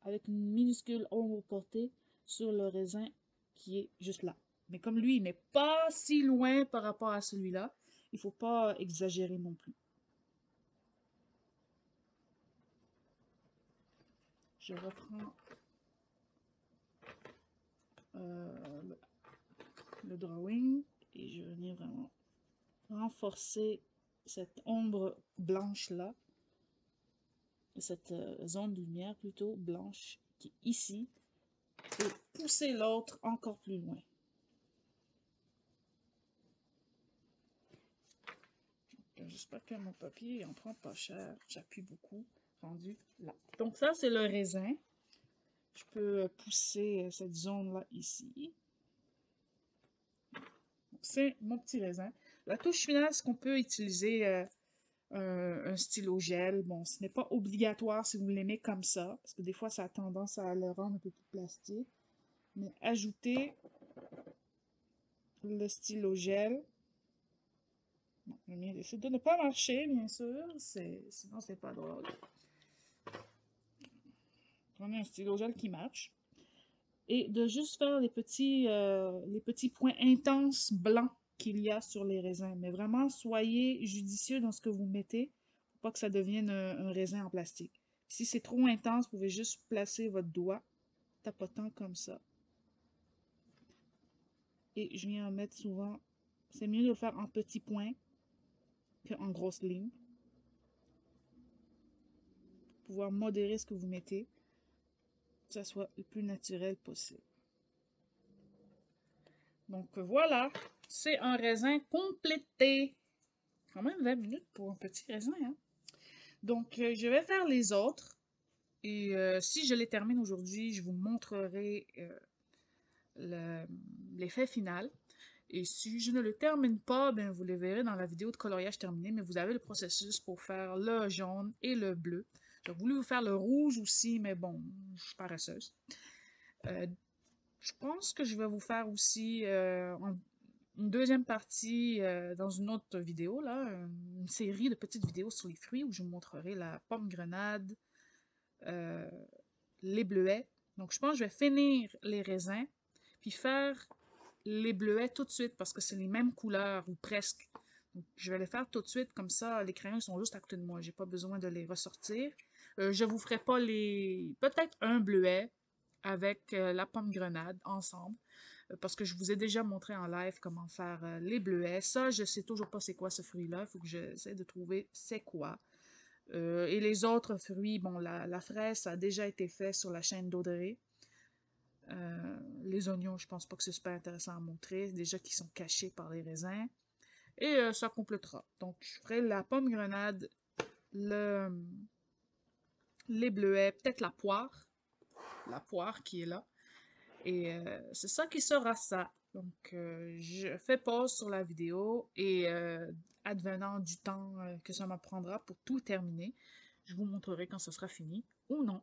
avec une minuscule ombre portée sur le raisin qui est juste là. Mais comme lui, il n'est pas si loin par rapport à celui-là, il ne faut pas exagérer non plus. Je reprends le drawing et je viens vraiment renforcer cette ombre blanche là, cette zone de lumière plutôt blanche qui est ici, et pousser l'autre encore plus loin. J'espère que mon papier en prend pas cher. J'appuie beaucoup, rendu là. Donc ça, c'est le raisin. Je peux pousser cette zone-là ici. C'est mon petit raisin. La touche finale, c'est qu'on peut utiliser un stylo gel. Bon, ce n'est pas obligatoire si vous l'aimez comme ça, parce que des fois, ça a tendance à le rendre un peu plus plastique. Mais ajoutez le stylo gel. Bon, le mien décide de ne pas marcher, bien sûr. Sinon, c'est pas drôle. Prenez un stylo gel qui marche. Et de juste faire les petits points intenses blancs qu'il y a sur les raisins. Mais vraiment, soyez judicieux dans ce que vous mettez pour pas que ça devienne un raisin en plastique. Si c'est trop intense, vous pouvez juste placer votre doigt tapotant comme ça. Et je viens en mettre souvent. C'est mieux de le faire en petits points qu'en grosses lignes. Pour pouvoir modérer ce que vous mettez. que ça soit le plus naturel possible. Donc voilà, c'est un raisin complété. Quand même 20 minutes pour un petit raisin, hein? Donc je vais faire les autres. Et si je les termine aujourd'hui, je vous montrerai l'effet final. Et si je ne le termine pas, ben vous les verrez dans la vidéo de coloriage terminée, mais vous avez le processus pour faire le jaune et le bleu. J'ai voulu vous faire le rouge aussi, mais bon, je suis paresseuse. Je pense que je vais vous faire aussi une deuxième partie dans une autre vidéo, là, une série de petites vidéos sur les fruits où je vous montrerai la pomme grenade, euh, les bleuets. Donc je pense que je vais finir les raisins, puis faire les bleuets tout de suite parce que c'est les mêmes couleurs ou presque. Donc, je vais les faire tout de suite, comme ça les crayons sont juste à côté de moi. J'ai pas besoin de les ressortir. Je vous ferai pas les. Peut-être un bleuet avec la pomme grenade ensemble. Parce que je vous ai déjà montré en live comment faire les bleuets. Ça, je sais toujours pas c'est quoi ce fruit-là. Il faut que j'essaie de trouver c'est quoi. Et les autres fruits, bon, la fraise, ça a déjà été fait sur la chaîne d'Audrey. Les oignons, je pense pas que c'est super intéressant à montrer, déjà qu'ils sont cachés par les raisins. Et ça complétera. Donc, je ferai la pomme grenade, les bleuets, peut-être la poire qui est là. Et c'est ça qui sera ça. Donc, je fais pause sur la vidéo et advenant du temps que ça me prendra pour tout terminer, je vous montrerai quand ce sera fini ou non.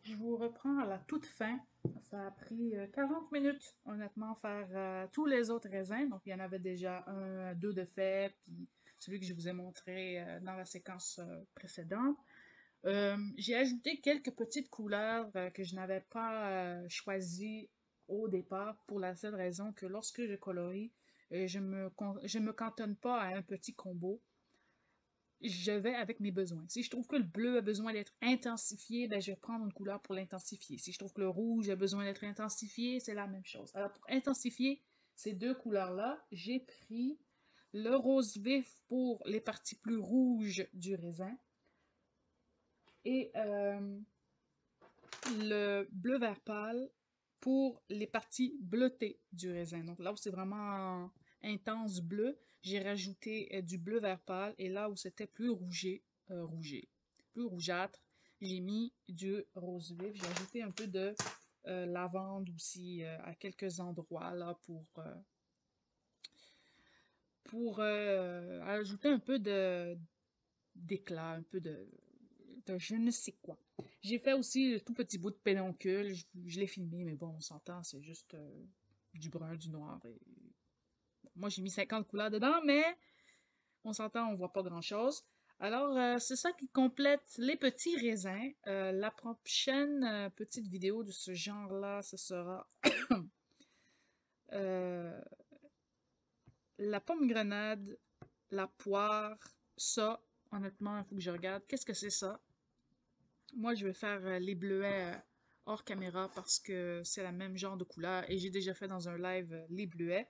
Je vous reprends à la toute fin. Ça a pris 40 minutes, honnêtement, faire tous les autres raisins. Donc, il y en avait déjà un, deux de fait, puis celui que je vous ai montré dans la séquence précédente. J'ai ajouté quelques petites couleurs que je n'avais pas choisies au départ pour la seule raison que lorsque je colorie, je me cantonne pas à un petit combo. Je vais avec mes besoins. Si je trouve que le bleu a besoin d'être intensifié, ben je vais prendre une couleur pour l'intensifier. Si je trouve que le rouge a besoin d'être intensifié, c'est la même chose. Alors pour intensifier ces deux couleurs-là, j'ai pris le rose vif pour les parties plus rouges du raisin et le bleu vert pâle pour les parties bleutées du raisin. Donc là où c'est vraiment intense bleu, j'ai rajouté du bleu vert pâle. Et là où c'était plus plus rougeâtre, j'ai mis du rose vif. J'ai ajouté un peu de lavande aussi à quelques endroits là pour ajouter un peu d'éclat, un peu de je ne sais quoi. J'ai fait aussi le tout petit bout de pédoncule. Je l'ai filmé, mais bon, on s'entend, c'est juste du brun, du noir. Et... Moi, j'ai mis 50 couleurs dedans, mais on s'entend, on voit pas grand-chose. Alors, c'est ça qui complète les petits raisins. La prochaine petite vidéo de ce genre-là, ce sera euh, la pomme grenade, la poire, ça. Honnêtement, il faut que je regarde. Qu'est-ce que c'est ça? Moi, je vais faire les bleuets hors caméra parce que c'est la même genre de couleur et j'ai déjà fait dans un live les bleuets.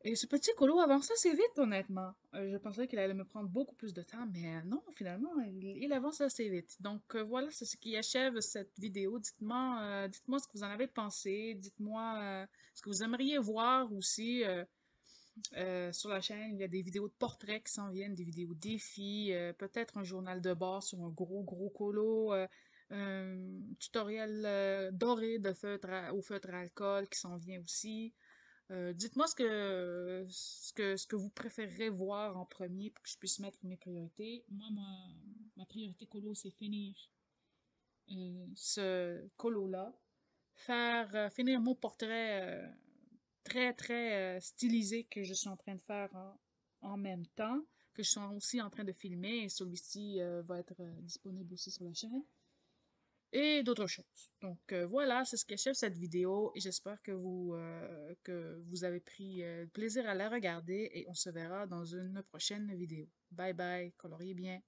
Et ce petit colo avance assez vite, honnêtement. Je pensais qu'il allait me prendre beaucoup plus de temps, mais non, finalement, il avance assez vite. Donc voilà, c'est ce qui achève cette vidéo. Dites-moi ce que vous en avez pensé. Dites-moi ce que vous aimeriez voir aussi. Sur la chaîne, il y a des vidéos de portraits qui s'en viennent, des vidéos défis, peut-être un journal de bord sur un gros colo, un tutoriel doré de au feutre à alcool qui s'en vient aussi. Dites-moi ce que vous préférerez voir en premier pour que je puisse mettre mes priorités. Moi, ma priorité colo, c'est finir ce colo-là, faire finir mon portrait très stylisé que je suis en train de faire en même temps, que je suis aussi en train de filmer, et celui-ci va être disponible aussi sur la chaîne, et d'autres choses. Donc voilà, c'est ce qui achève cette vidéo, et j'espère que vous avez pris plaisir à la regarder, et on se verra dans une prochaine vidéo. Bye bye, coloriez bien!